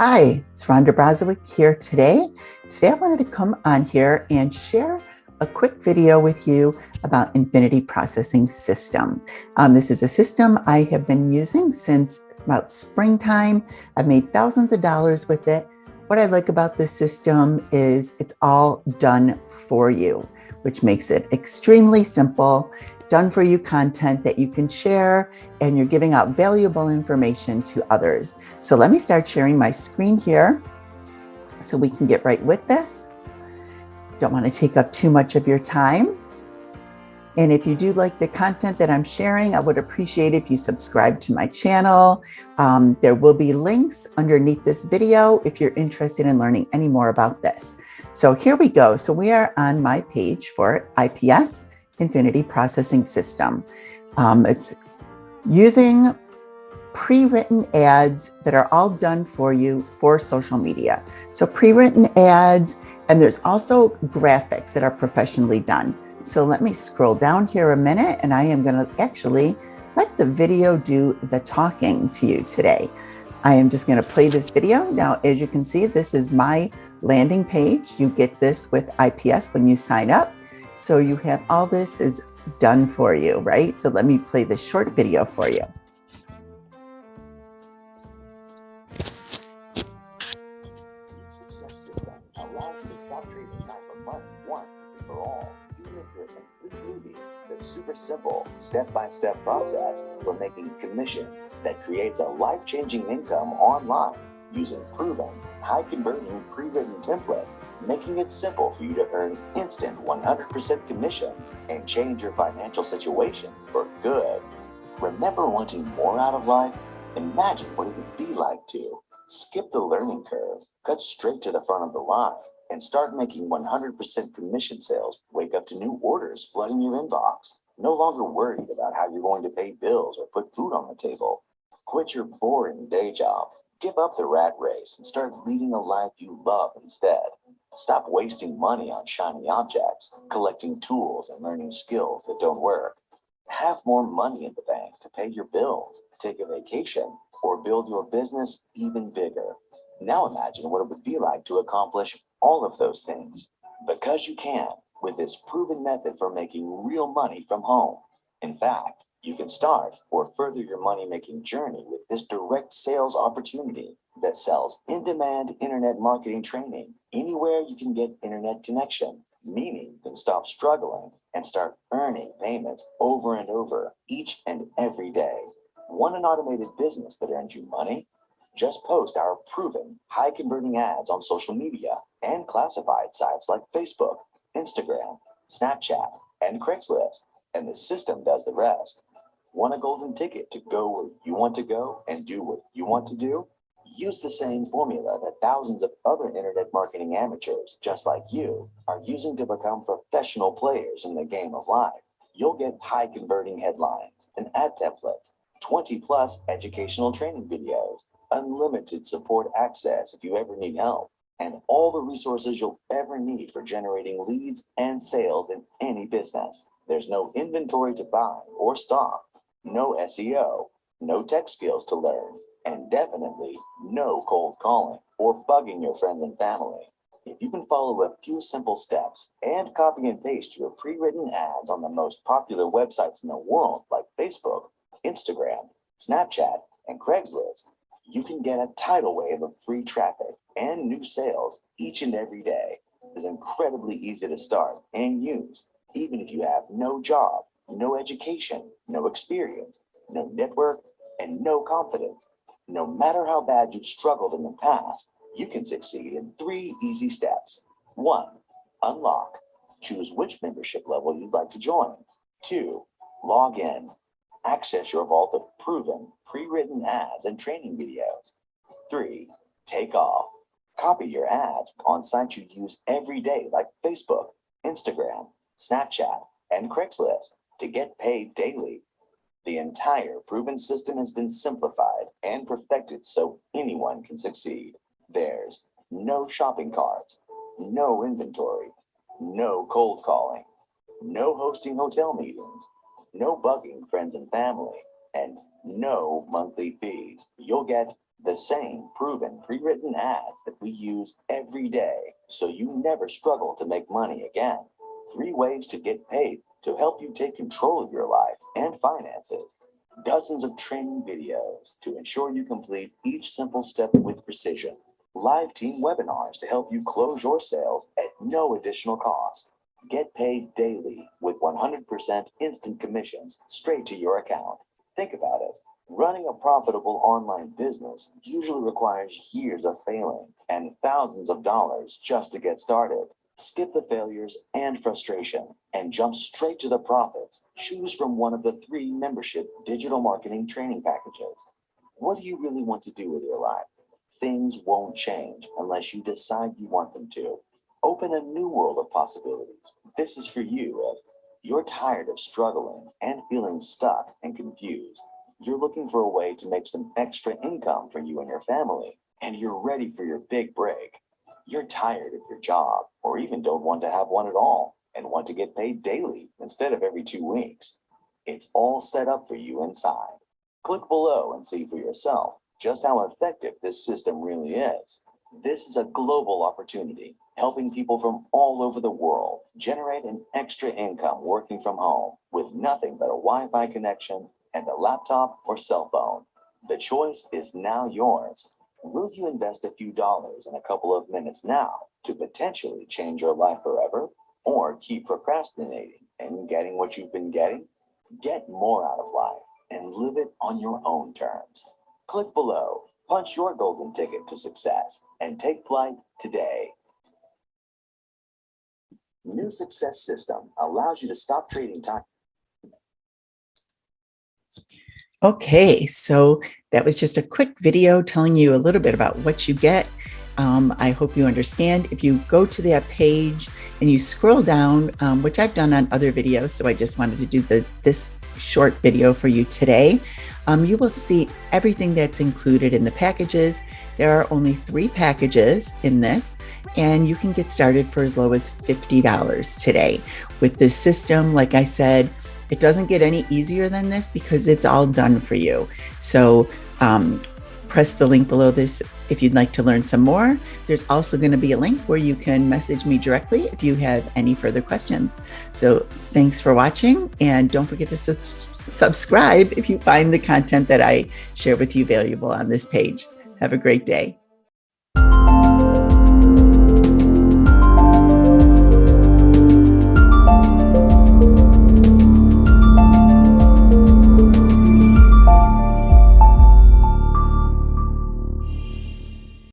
Hi, it's Rhonda Brzozowiec here today. Today I wanted to come on here and share a quick video with you about Infinity Processing System. This is a system I have been using since about springtime. I've made thousands of dollars with it. What I like about this system is it's all done for you, which makes it extremely simple. Done for you content that you can share, and you're giving out valuable information to others. So let me start sharing my screen here so we can get right with this. Don't want to take up too much of your time. And if you do like the content that I'm sharing, I would appreciate if you subscribe to my channel. There will be links underneath this video if you're interested in learning any more about this. So here we go. So we are on my page for IPS, Infinity Processing System. It's using pre-written ads that are all done for you for social media. So pre-written ads, and there's also graphics that are professionally done. So let me scroll down here a minute, and I am going to actually let the video do the talking to you today. I am just going to play this video. Now, as you can see, this is my landing page. You get this with IPS when you sign up. So you have all this is done for you, right? So let me play this short video for you. Success system allows you to stop trading time for money once and for all. Even if you're a complete newbie, the super simple step-by-step process for making commissions that creates a life-changing income online using proven, high-converting pre-written templates, making it simple for you to earn instant 100% commissions and change your financial situation for good. Remember wanting more out of life? Imagine what it would be like to skip the learning curve, cut straight to the front of the line, and start making 100% commission sales. Wake up to new orders flooding your inbox. No longer worried about how you're going to pay bills or put food on the table. Quit your boring day job. Give up the rat race and start leading a life you love instead. Stop wasting money on shiny objects, collecting tools and learning skills that don't work. Have more money in the bank to pay your bills, take a vacation, or build your business even bigger. Now imagine what it would be like to accomplish all of those things. Because you can, with this proven method for making real money from home. In fact, you can start or further your money-making journey with this direct sales opportunity that sells in-demand internet marketing training anywhere you can get internet connection, meaning you can stop struggling and start earning payments over and over each and every day. Want an automated business that earns you money? Just post our proven high-converting ads on social media and classified sites like Facebook, Instagram, Snapchat, and Craigslist, and the system does the rest. Want a golden ticket to go where you want to go and do what you want to do? Use the same formula that thousands of other internet marketing amateurs just like you are using to become professional players in the game of life. You'll get high-converting headlines and ad templates, 20+ educational training videos, unlimited support access if you ever need help, and all the resources you'll ever need for generating leads and sales in any business. There's no inventory to buy or stock, no SEO, no tech skills to learn, and definitely no cold calling or bugging your friends and family. If you can follow a few simple steps and copy and paste your pre-written ads on the most popular websites in the world like Facebook, Instagram, Snapchat, and Craigslist, you can get a tidal wave of free traffic and new sales each and every day. It's incredibly easy to start and use, even if you have no job, no education, no experience, no network, and no confidence. No matter how bad you've struggled in the past, you can succeed in 3 easy steps. 1. Unlock. Choose which membership level you'd like to join. 2. Log in. Access your vault of proven, pre-written ads and training videos. 3. Take off. Copy your ads on sites you use every day like Facebook, Instagram, Snapchat, and Craigslist to get paid daily. The entire proven system has been simplified and perfected so anyone can succeed. There's no shopping carts, no inventory, no cold calling, no hosting hotel meetings, no bugging friends and family, and no monthly fees. You'll get The same proven pre-written ads that we use every day so you never struggle to make money again. 3 ways to get paid to help you take control of your life and finances. Dozens of training videos to ensure you complete each simple step with precision. Live team webinars to help you close your sales at no additional cost. Get paid daily with 100% instant commissions straight to your account. Think about it. Running a profitable online business usually requires years of failing and thousands of dollars just to get started. Skip the failures and frustration and jump straight to the profits. Choose from one of the 3 membership digital marketing training packages. What do you really want to do with your life? Things won't change unless you decide you want them to. Open a new world of possibilities. This is for you if you're tired of struggling and feeling stuck and confused. You're looking for a way to make some extra income for you and your family, and you're ready for your big break. You're tired of your job, or even don't want to have one at all, and want to get paid daily instead of every 2 weeks. It's all set up for you inside. Click below and see for yourself just how effective this system really is. This is a global opportunity, helping people from all over the world generate an extra income working from home with nothing but a Wi-Fi connection and a laptop or cell phone. The choice is now yours. Will you invest a few dollars in a couple of minutes now to potentially change your life forever? Or keep procrastinating and getting what you've been getting? Get more out of life and live it on your own terms. Click below, punch your golden ticket to success, and take flight today. New Success System allows you to stop trading time. Okay, so that was just a quick video telling you a little bit about what you get. I hope you understand. If you go to that page and you scroll down, which I've done on other videos, so I just wanted to do this short video for you today, you will see everything that's included in the packages. There are only 3 packages in this, and you can get started for as low as $50 today. With this system, like I said, it doesn't get any easier than this because it's all done for you. So press the link below this if you'd like to learn some more. There's also going to be a link where you can message me directly if you have any further questions. So thanks for watching, and don't forget to subscribe if you find the content that I share with you valuable on this page. Have a great day.